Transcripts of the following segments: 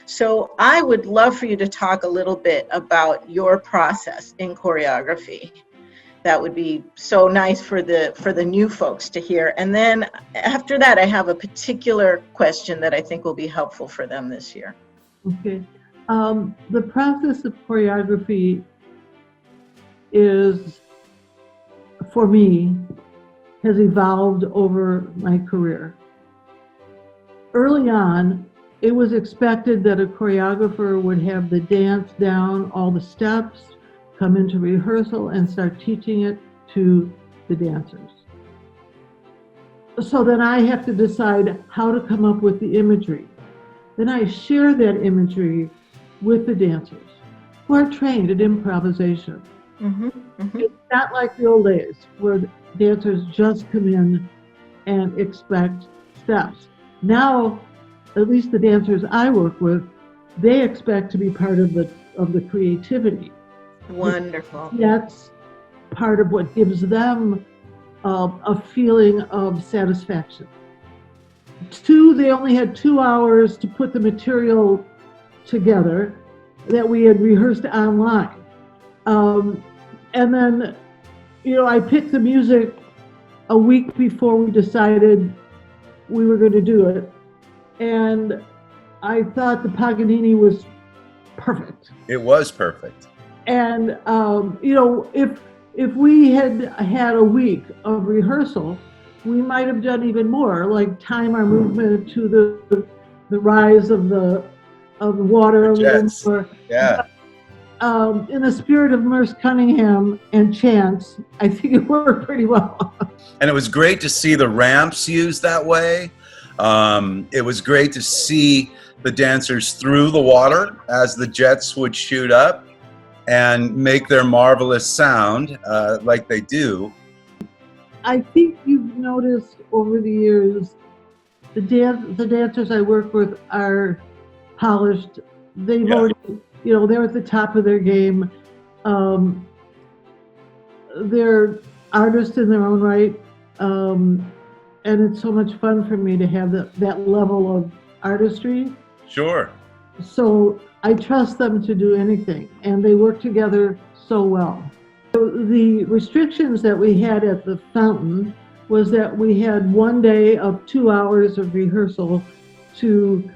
So I would love for you to talk a little bit about your process in choreography. That would be so nice for the new folks to hear. And then after that, I have a particular question that I think will be helpful for them this year. Okay. The process of choreography is, for me, has evolved over my career. Early on, it was expected that a choreographer would have the dance down, all the steps, come into rehearsal and start teaching it to the dancers. So then I have to decide how to come up with the imagery. Then I share that imagery with the dancers who are trained at improvisation. Mm-hmm, mm-hmm. It's not like the old days where dancers just come in and expect steps. Now, at least the dancers I work with, they expect to be part of the creativity. Wonderful. That's part of what gives them a feeling of satisfaction. They only had 2 hours to put the material together that we had rehearsed online. And then, I picked the music a week before we decided we were going to do it. And I thought the Paganini was perfect. It was perfect. And, if we had had a week of rehearsal, we might have done even more, like time our movement to the rise of the water a little more. Yeah. In the spirit of Merce Cunningham and chants, I think it worked pretty well. And it was great to see the ramps used that way. It was great to see the dancers through the water as the jets would shoot up and make their marvelous sound like they do. I think you've noticed over the years, the dancers I work with are polished. They've already, they're at the top of their game. They're artists in their own right. And it's so much fun for me to have that level of artistry. Sure. So I trust them to do anything, and they work together so well. So the restrictions that we had at the fountain was that we had 1 day of 2 hours of rehearsal to,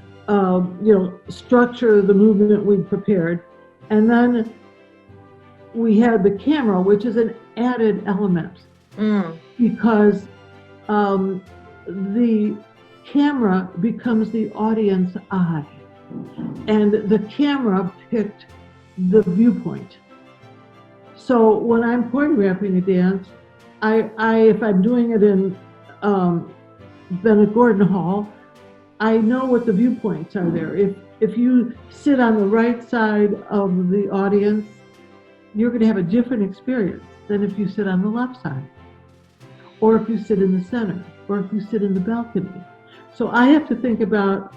structure the movement we'd prepared. And then we had the camera, which is an added element because the camera becomes the audience eye. And the camera picked the viewpoint. So when I'm choreographing a dance, if I'm doing it in Bennett Gordon Hall, I know what the viewpoints are there. If you sit on the right side of the audience, you're going to have a different experience than if you sit on the left side, or if you sit in the center, or if you sit in the balcony. So I have to think about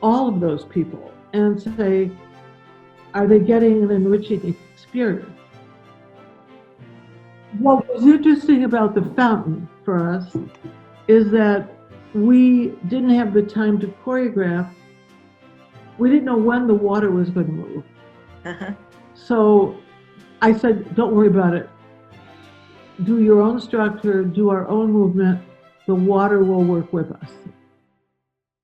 all of those people and say, are they getting an enriching experience? What was interesting about the fountain for us is that we didn't have the time to choreograph. We didn't know when the water was going to move. Uh-huh. So I said, don't worry about it. Do your own structure, do our own movement. The water will work with us.